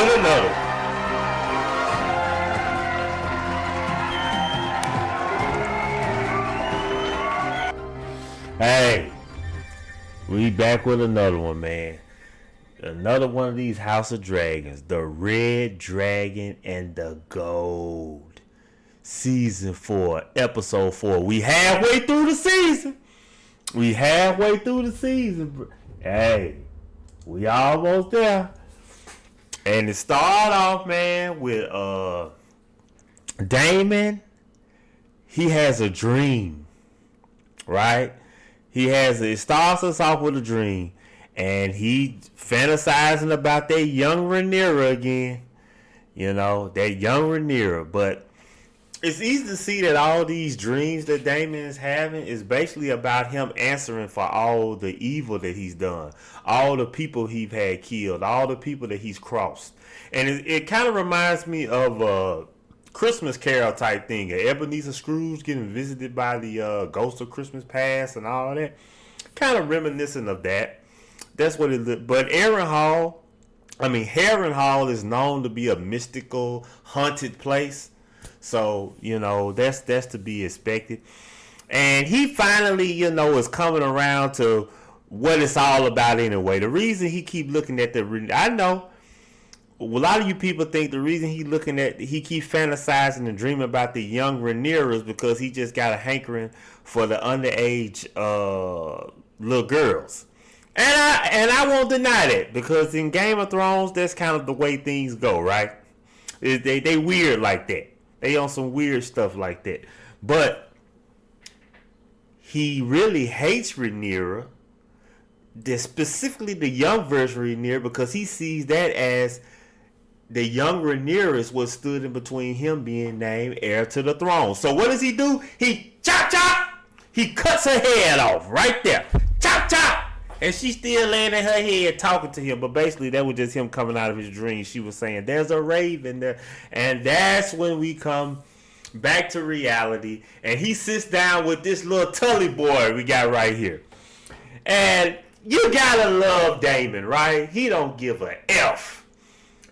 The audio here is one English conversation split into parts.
with another. Hey, we back with another one, man. Another one of these House of Dragons. The Red Dragon and the Gold. Season 4, Episode 4. We halfway through the season. Hey, we almost there. And it started off, man, with Daemon. He has a dream, right? It starts us off with a dream. And he fantasizing about that young Rhaenyra again. You know, that young Rhaenyra. But it's easy to see that all these dreams that Daemon is having is basically about him answering for all the evil that he's done. All the people he's had killed. All the people that he's crossed. And it kind of reminds me of a Christmas Carol type thing. Ebenezer Scrooge getting visited by the ghost of Christmas past and all that. Kind of reminiscent of that. That's what it. But Harrenhal is known to be a mystical, haunted place. So, you know, that's to be expected. And he finally, you know, is coming around to what it's all about anyway. The reason he keep looking at I know a lot of you people think the reason he keeps fantasizing and dreaming about the young Rhaenyra is because he just got a hankering for the underage little girls. And I won't deny that, because in Game of Thrones, that's kind of the way things go, right? They weird like that. They on some weird stuff like that. But he really hates Rhaenyra, specifically the young version of Rhaenyra, because he sees that as the young Rhaenyra is what stood in between him being named heir to the throne. So what does he do? He chop. He cuts her head off right there. Chop. And she's still laying in her head talking to him. But basically, that was just him coming out of his dream. She was saying, there's a raven there. And that's when we come back to reality. And he sits down with this little Tully boy we got right here. And you gotta love Daemon, right? He don't give a F.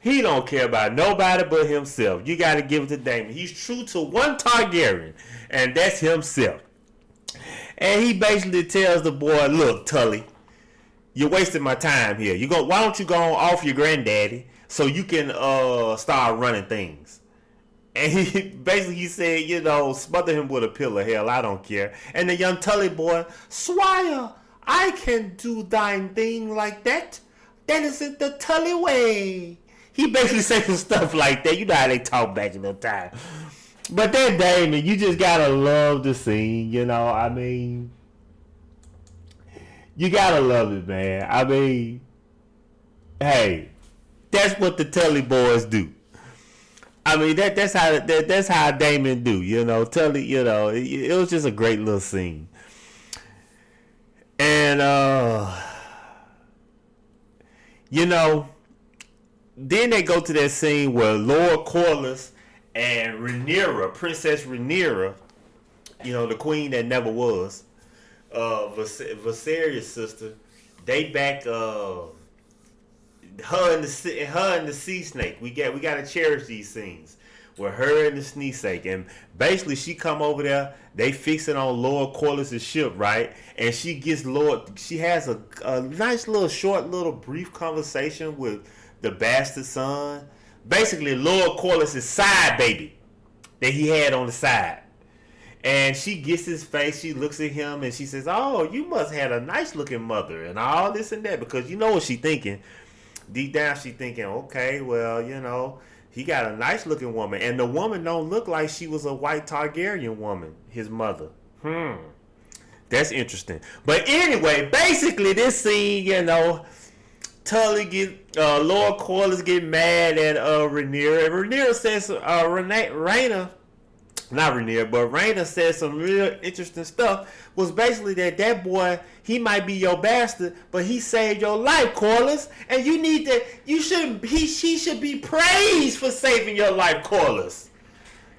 He don't care about nobody but himself. You gotta give it to Daemon. He's true to one Targaryen. And that's himself. And he basically tells the boy, look, Tully, you're wasting my time here. Why don't you go off your granddaddy so you can start running things? And he said, you know, smother him with a pillow. Hell, I don't care. And the young Tully boy, Swire, I can do thine thing like that. That isn't the Tully way. He basically said some stuff like that. You know how they talk back in the time. But that Daemon, you just gotta love the scene, you know. I mean, you gotta love it, man. I mean, hey, that's what the Tully boys do. I mean, that's how Daemon do, you know. Tully, you know, it was just a great little scene. And you know, then they go to that scene where Lord Corlys and Rhaenyra, Princess Rhaenyra, you know, the queen that never was, Viserys' sister, they back her and the sea snake. We gotta cherish these scenes with her and the sea snake, and basically she come over there. They fix it on Lord Corlys' ship, right? And she has a nice little short little brief conversation with the bastard son. Basically, Lord Corlys' side baby that he had on the side. And she gets his face, she looks at him, and she says, oh, you must have had a nice looking mother, and all this and that. Because you know what she's thinking. Deep down, she's thinking, okay, well, you know, he got a nice looking woman. And the woman don't look like she was a white Targaryen woman, his mother. That's interesting. But anyway, basically, this scene, you know, Tully Lord Corlys get mad at Rhaenyra. And Rhaenyra says, Rhaenyra said some real interesting stuff. Was basically that boy, he might be your bastard, but he saved your life, Corlys. And he should be praised for saving your life, Corlys.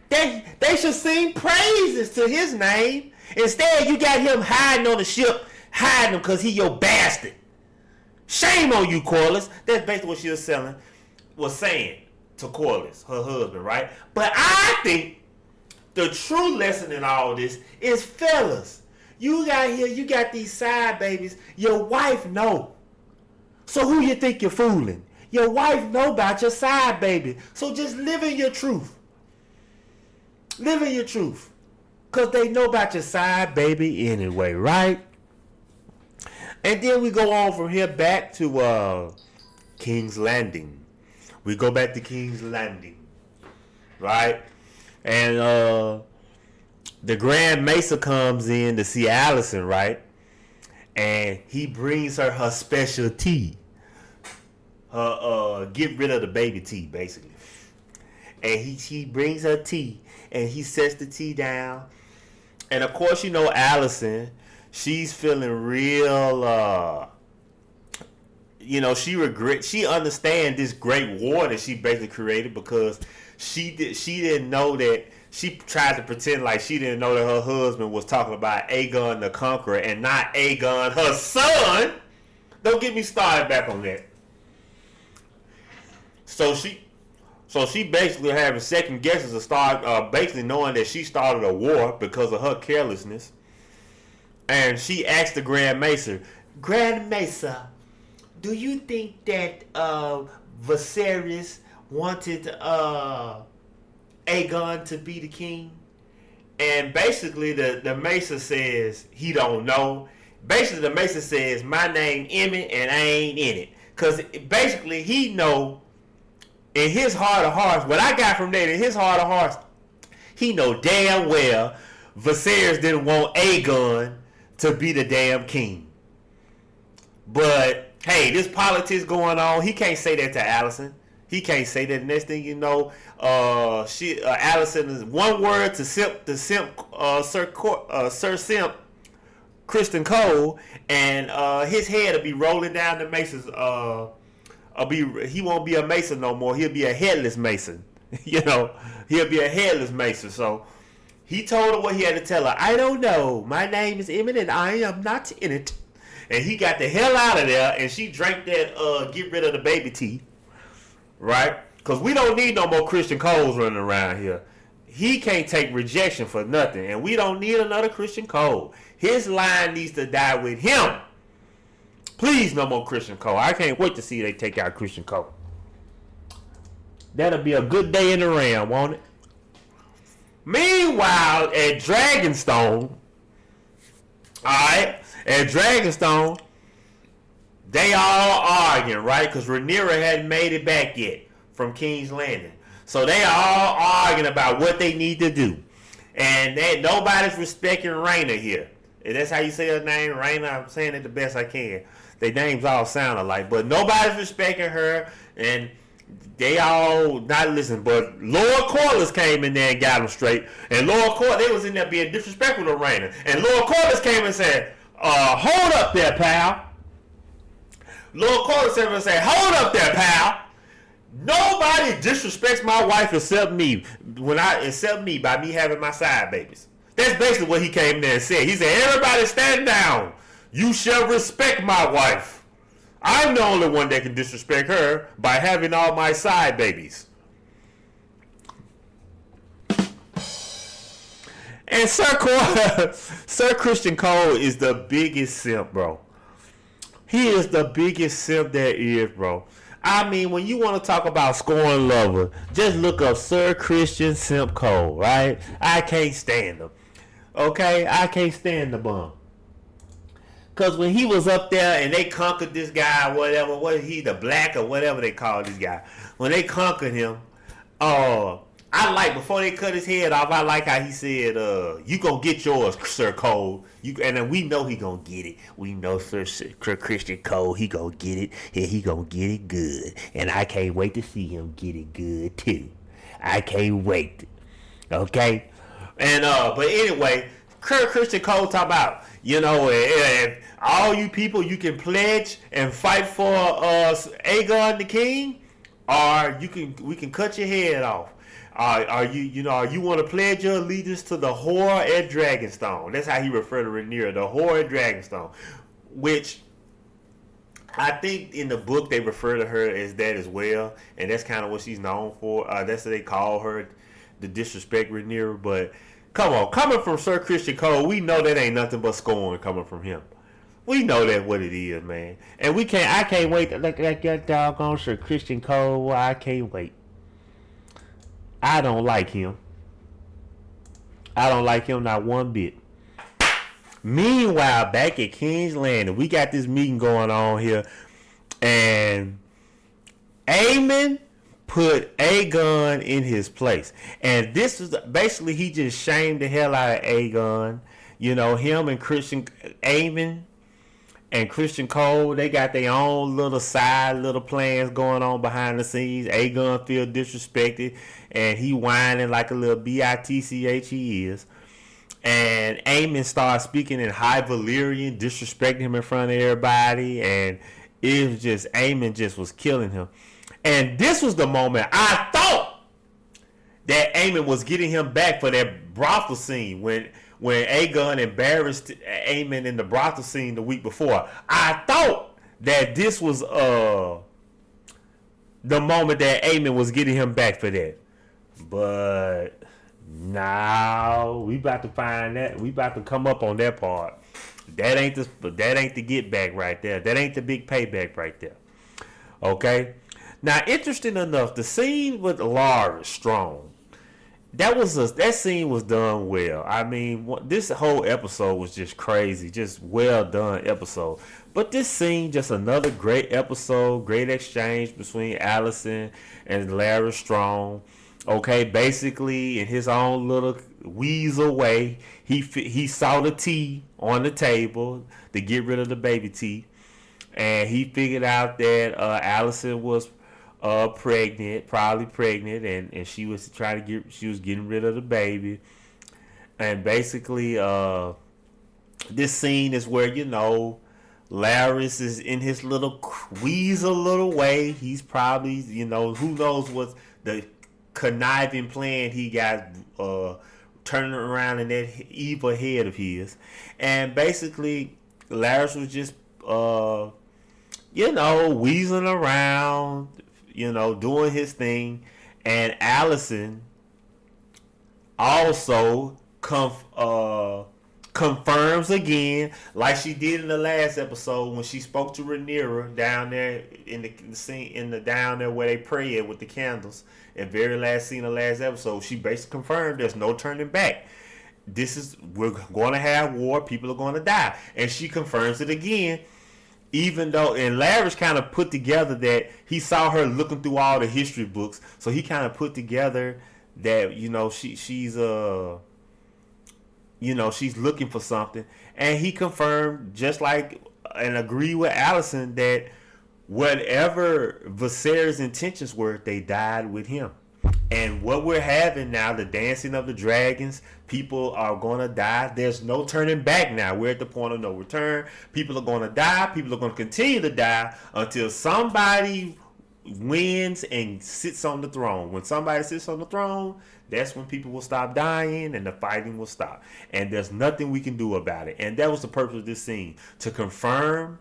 They should sing praises to his name. Instead, you got him hiding on the ship, hiding him because he your bastard. Shame on you, Corlys. That's basically what she was selling. was saying to Corliss, her husband, right? But I think the true lesson in all this is, fellas, you got these side babies. Your wife know. So who you think you're fooling? Your wife know about your side baby. So just live in your truth. Live in your truth. Because they know about your side baby anyway, right? And then we go on from here back to King's Landing. We go back to King's Landing. Right? And the Grand Mesa comes in to see Allison, right? And he brings her special tea. Get rid of the baby tea, basically. And he brings her tea, and he sets the tea down. And of course, Allison, she's feeling real, she understands this great war that she basically created, because she didn't know that. She tried to pretend like she didn't know that her husband was talking about Aegon the Conqueror and not Aegon, her son. Don't get me started back on that. So she basically having second guesses to start, basically knowing that she started a war because of her carelessness. And she asked the Grand Mesa, do you think that Viserys wanted Aegon to be the king? And basically the Mesa says he don't know. Basically the Mesa says, my name Emmett and I ain't in it. Because basically he know in his heart of hearts, what I got from that, in his heart of hearts, he know damn well Viserys didn't want Aegon to be the damn king. But hey, this politics going on, he can't say that to Allison. He can't say that. Next thing you know, Allison is one word to Sir Simp, Kristen Cole, and his head will be rolling down the Mason. He won't be a Mason no more. He'll be a headless Mason. He'll be a headless Mason. So he told her what he had to tell her. I don't know. My name is Emmett, and I am not in it. And he got the hell out of there, and she drank that get rid of the baby tea. Right? Because we don't need no more Christian Coles running around here. He can't take rejection for nothing. And we don't need another Christian Cole. His line needs to die with him. Please, no more Christian Cole. I can't wait to see they take out Christian Cole. That'll be a good day in the Ram, won't it? Meanwhile, at Dragonstone, they all arguing, right? Because Rhaenyra hadn't made it back yet from King's Landing. So they all arguing about what they need to do. And nobody's respecting Rhaenyra here. And that's how you say her name, Rhaenyra. I'm saying it the best I can. Their names all sound alike. But nobody's respecting her. And they all not listening. But Lord Corliss came in there and got them straight. And Lord Corliss, they was in there being disrespectful to Rhaenyra. And Lord Corliss came and said, hold up there, pal. Lord Corliss came and said, hold up there, pal. Nobody disrespects my wife except me by me having my side babies. That's basically what he came there and said. He said, everybody stand down. You shall respect my wife. I'm the only one that can disrespect her by having all my side babies. And Sir Christian Cole is the biggest simp, bro. He is the biggest simp there is, bro. I mean, when you want to talk about scoring lover, just look up Sir Christian Simp Cole, right? I can't stand him. Okay? I can't stand the bum. Because when he was up there and they conquered this guy, whatever, the black or whatever they call this guy. When they conquered him, before they cut his head off, I like how he said, you gonna get yours, Sir Cole. And then we know he gonna get it. We know Sir Christian Cole, he gonna get it, and he gonna get it good. And I can't wait to see him get it good, too. I can't wait. Okay? And, but anyway, Christian Cole talk about, all you people, you can pledge and fight for Aegon the King, or we can cut your head off. Are you want to pledge your allegiance to the whore at Dragonstone? That's how he referred to Rhaenyra, the whore at Dragonstone. Which I think in the book they refer to her as that as well, and that's kind of what she's known for. That's what they call her, the disrespect Rhaenyra. But come on, coming from Sir Christian Cole, we know that ain't nothing but scorn coming from him. We know that what it is, man. And we can't. I can't wait to look at that doggone Sir Christian Cole. I can't wait. I don't like him. I don't like him not one bit. Meanwhile, back at King's Landing, we got this meeting going on here, and Aemon put Aegon in his place, and this is basically he just shamed the hell out of Aegon. You know, him and Christian Aemon and Christian Cole, they got their own little side little plans going on behind the scenes. Aegon feel disrespected, and he whining like a little bitch he is. And Aemon started speaking in high Valyrian, disrespecting him in front of everybody, and it was just Aemon just was killing him. And this was the moment I thought that Aemon was getting him back for that brothel scene when Aegon embarrassed Aemon in the brothel scene the week before. I thought that this was the moment that Aemon was getting him back for that, but. Now we about to find that we about to come up on that part. That ain't the get back right there. That ain't the big payback right there. Okay. Now, interesting enough, the scene with Larys Strong, that scene was done well. I mean, this whole episode was just crazy, just well done episode. But this scene, just another great episode, great exchange between Alicent and Larys Strong. Okay, basically in his own little weasel way, he saw the tea on the table to get rid of the baby tea, and he figured out that Alicent was probably pregnant, and she was getting rid of the baby, and basically this scene is where Larys is in his little weasel little way. He's probably who knows what the conniving plan he got turning around in that evil head of his, and basically Larys was just weaseling around, doing his thing, and Alicent also confirms again, like she did in the last episode when she spoke to Rhaenyra down there in the scene down there where they prayed with the candles. And very last scene of last episode, she basically confirmed there's no turning back. We're going to have war. People are going to die, and she confirms it again. Even though, and Larys kind of put together that he saw her looking through all the history books, so he kind of put together that she's she's looking for something, and he confirmed just like and agreed with Alicent that whatever Viserys' intentions were, they died with him. And what we're having now, the dancing of the dragons, people are going to die. There's no turning back now. We're at the point of no return. People are going to die. People are going to continue to die until somebody wins and sits on the throne. When somebody sits on the throne, that's when people will stop dying and the fighting will stop. And there's nothing we can do about it. And that was the purpose of this scene, to confirm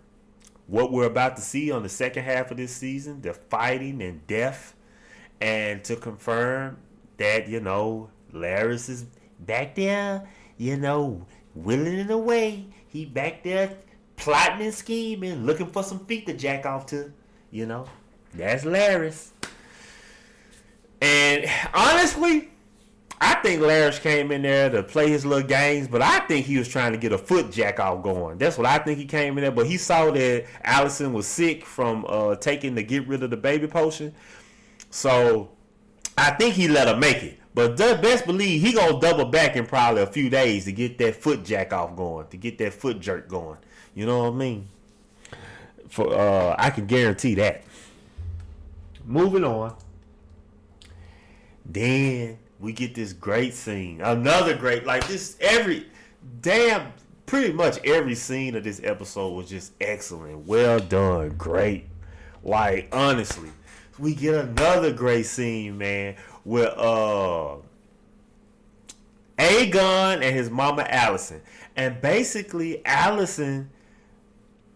what we're about to see on the second half of this season, the fighting and death, and to confirm that, Larys is back there, willing away. He back there plotting and scheming, looking for some feet to jack off to, That's Larys. And honestly, I think Larys came in there to play his little games, but I think he was trying to get a foot jack off going. That's what I think he came in there. But he saw that Alicent was sick from taking the get rid of the baby potion. So I think he let her make it. But best believe he gonna double back in probably a few days to get that foot jack off going, to get that foot jerk going. You know what I mean? I can guarantee that. Moving on. Then we get this great scene. Another great, like this, pretty much every scene of this episode was just excellent. Well done. Great. Like, honestly, we get another great scene, man, with Aegon and his mama Alicent. And basically, Alicent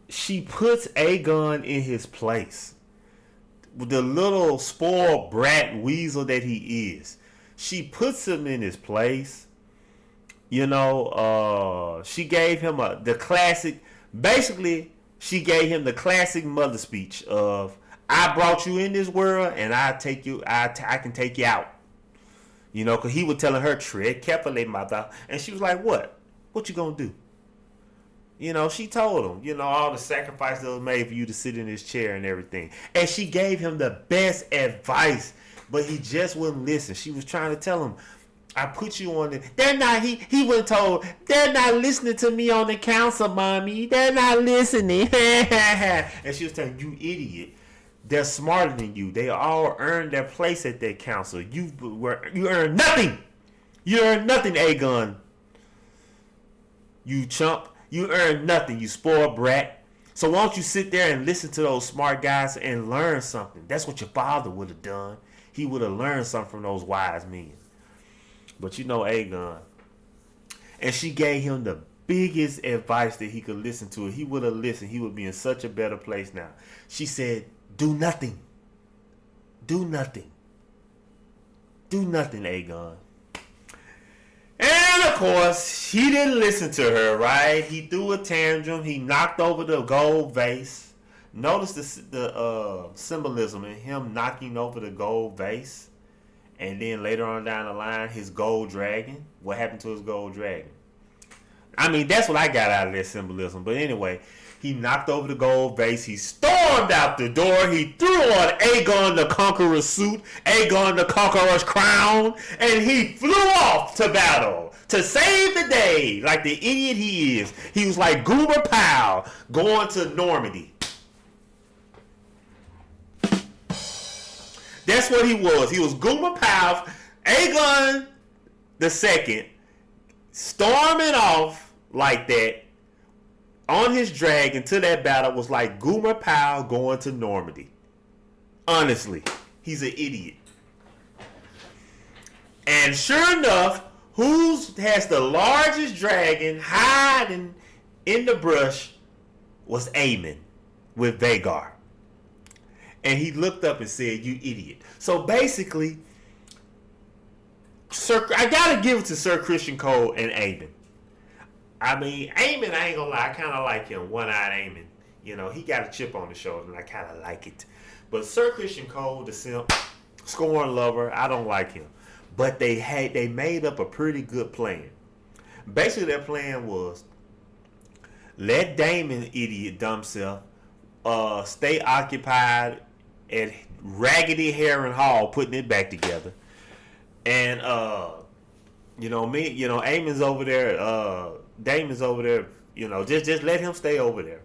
she puts Aegon in his place. The little spoiled brat weasel that he is. She puts him in his place. She gave him the classic. Basically, she gave him the classic mother speech of, "I brought you in this world, and I take you. I can take you out." Because he was telling her, "Tread carefully, mother," and she was like, "What? What you gonna do?" She told him, all the sacrifice that was made for you to sit in this chair and everything. And she gave him the best advice, but he just wouldn't listen. She was trying to tell him, "I put you on the..." They're not, he was told, "They're not listening to me on the council, mommy. They're not listening." And she was telling, "You idiot. They're smarter than you. They all earned their place at that council. You earned nothing. You earned nothing, Aegon. You chump. You earned nothing, you spoiled brat. So why don't you sit there and listen to those smart guys and learn something?" That's what your father would have done. He would have learned something from those wise men. But Aegon. And she gave him the biggest advice that he could listen to. If he would have listened, he would be in such a better place now. She said, "Do nothing. Do nothing. Do nothing, Aegon." And of course, he didn't listen to her, right? He threw a tantrum. He knocked over the gold vase. Notice the symbolism in him knocking over the gold vase. And then later on down the line, his gold dragon. What happened to his gold dragon? I mean, that's what I got out of that symbolism. But anyway, he knocked over the gold vase. He stormed out the door. He threw on Aegon the Conqueror's suit, Aegon the Conqueror's crown, and he flew off to battle to save the day like the idiot he is. He was like Goober Powell going to Normandy. That's what he was. He was Goober Powell, Aegon the Second, storming off like that on his dragon to that battle was like Goober Powell going to Normandy. Honestly, he's an idiot. And sure enough, who has the largest dragon hiding in the brush was Aemon with Vhagar. And he looked up and said, "You idiot." So basically, I gotta give it to Sir Christian Cole and Aemon. I mean, Aemon, I ain't gonna lie, I kind of like him, one-eyed Aemon. He got a chip on his shoulder, and I kind of like it. But Sir Christian Cole, the simp, scorn lover, I don't like him. But they made up a pretty good plan. Basically, their plan was, let Daemon, idiot, dumb self, stay occupied at Raggedy Heron Hall, putting it back together. And, Aemon's over there, Damon's over there, just let him stay over there.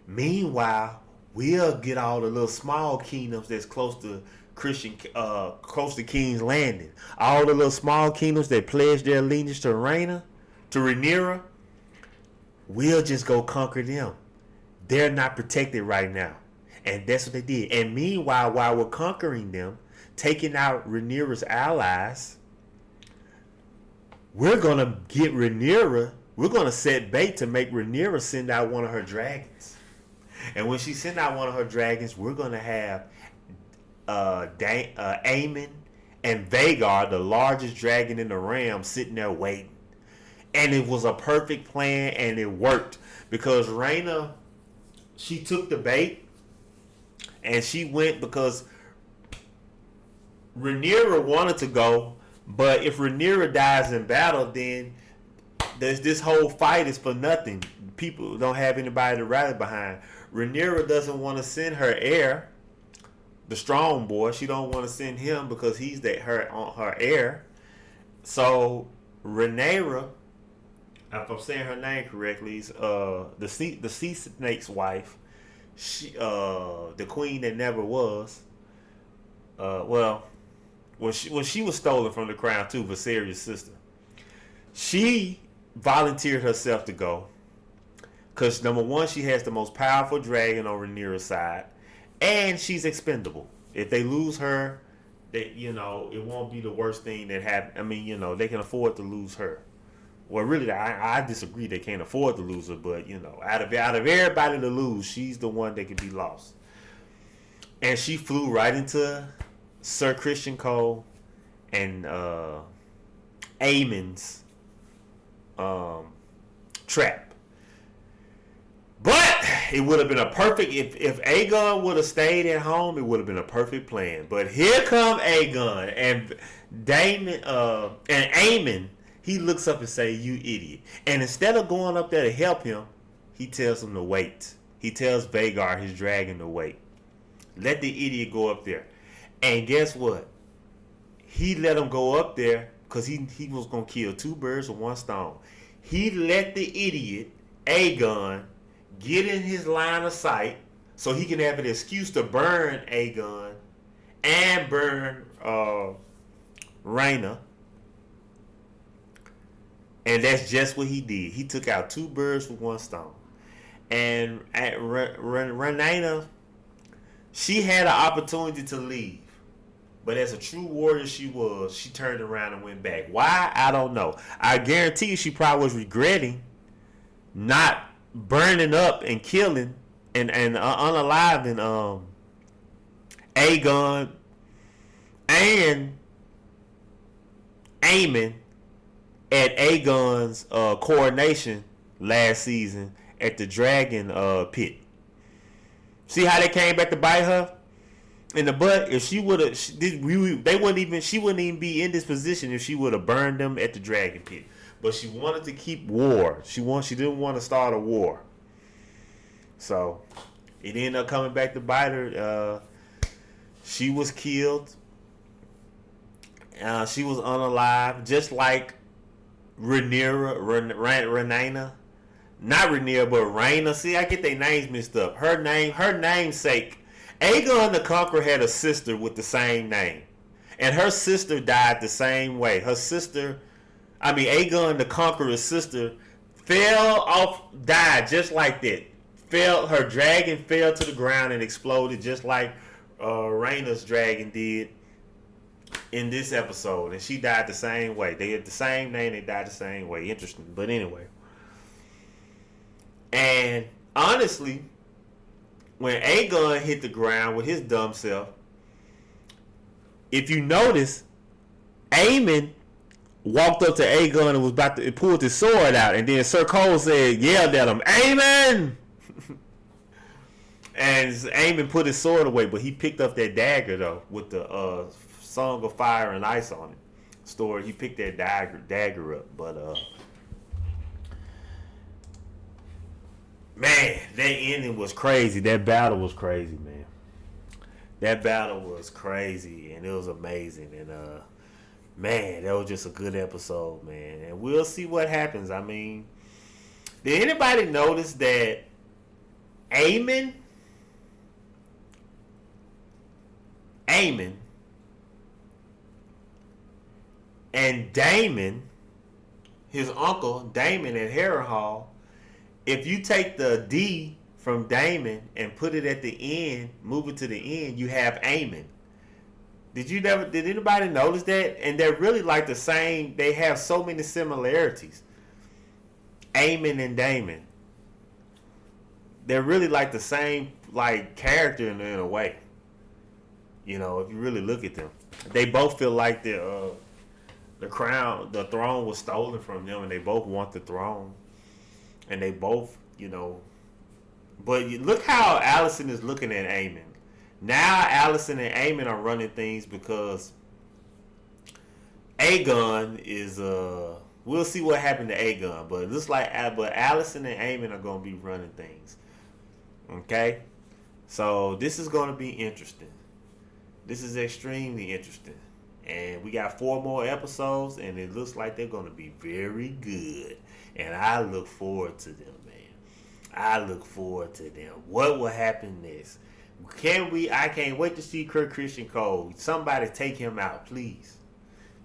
Meanwhile, we'll get all the little small kingdoms that's close to King's Landing. All the little small kingdoms that pledge their allegiance to Rhaenyra, we'll just go conquer them. They're not protected right now. And that's what they did. And meanwhile, while we're conquering them, taking out Rhaenyra's allies, we're going to get Rhaenyra. We're going to set bait to make Rhaenyra send out one of her dragons. And when she sends out one of her dragons, we're going to have Aemon and Vhagar, the largest dragon in the realm, sitting there waiting. And it was a perfect plan, and it worked. Because Rhaenyra, she took the bait, and she went because Rhaenyra wanted to go. But if Rhaenyra dies in battle, then this whole fight is for nothing. People don't have anybody to rally behind. Rhaenyra doesn't want to send her heir, the strong boy. She don't want to send him because he's her heir. So Rhaenyra, if I'm saying her name correctly, is the sea snake's wife. She, the queen that never was. When she was stolen from the crown too, Viserys' sister, she volunteered herself to go because number one, she has the most powerful dragon on Rhaenyra's side, and she's expendable. If they lose her, it won't be the worst thing that happened. I mean, they can afford to lose her. Well, really, I disagree. They can't afford to lose her, but out of everybody to lose, she's the one that could be lost. And she flew right into Sir Christian Cole and Aemon's trap. But it would have been a perfect if Aegon would have stayed at home. It would have been a perfect plan. But here come Aegon and Damon and Aemon. He looks up and say, "You idiot!" And instead of going up there to help him, he tells him to wait. He tells Vhagar, his dragon, to wait. Let the idiot go up there. And guess what? He let him go up there because he was gonna kill two birds with one stone. He let the idiot Aegon get in his line of sight so he can have an excuse to burn Aegon and burn Rhaenyra. And that's just what he did. He took out two birds with one stone. And Rhaenyra, she had an opportunity to leave. But as a true warrior she was, she turned around and went back. Why? I don't know. I guarantee you she probably was regretting not burning up and killing and unaliving Aegon and Aemon at Aegon's coronation last season at the dragon pit. See how they came back to bite her in the butt? If she would have, she wouldn't even be in this position if she would have burned them at the dragon pit. But she wanted to keep war. She didn't want to start a war. So it ended up coming back to bite her. She was killed. She was unalive, just like Rhaenyra. Not Rhaenyra, but Rhaenyra. See, I get their names mixed up. Her namesake. Aegon the Conqueror had a sister with the same name. And her sister died the same way. Aegon the Conqueror's sister fell off, died just like that. Her dragon fell to the ground and exploded just like Rhaenyra's dragon did in this episode. And she died the same way. They had the same name, they died the same way. Interesting. But anyway. And honestly, when Aegon hit the ground with his dumb self, if you notice, Aemon walked up to Aegon and was about to pull his sword out, and then Sir Cole yelled at him, "Aemon!" And Aemon put his sword away, but he picked up that dagger though with the Song of Fire and Ice on it. He picked that dagger up, but man, that ending was crazy. That battle was crazy, man. That battle was crazy, and it was amazing. And man, that was just a good episode, man. And we'll see what happens. Did anybody notice that Aemon and Daemon, his uncle Daemon at Harrenhal, if you take the D from Daemon and put it at the end, move it to the end, you have Aemon. Did anybody notice that? And they're really like the same. They have so many similarities. Aemon and Daemon. They're really like the same character in a way. If you really look at them. They both feel like the crown, the throne was stolen from them, and they both want the throne. And they both, But look how Alicent is looking at Aemon. Now Alicent and Aemon are running things because Aegon is we'll see what happened to Aegon, but it looks like Alicent and Aemon are going to be running things. Okay? So this is going to be interesting. This is extremely interesting. And we got 4 more episodes, and it looks like they're going to be very good. And I look forward to them, man. I look forward to them. What will happen next? I can't wait to see Christian Cole. Somebody take him out, please.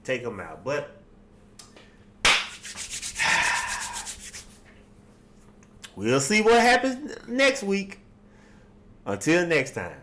Take him out. But we'll see what happens next week. Until next time.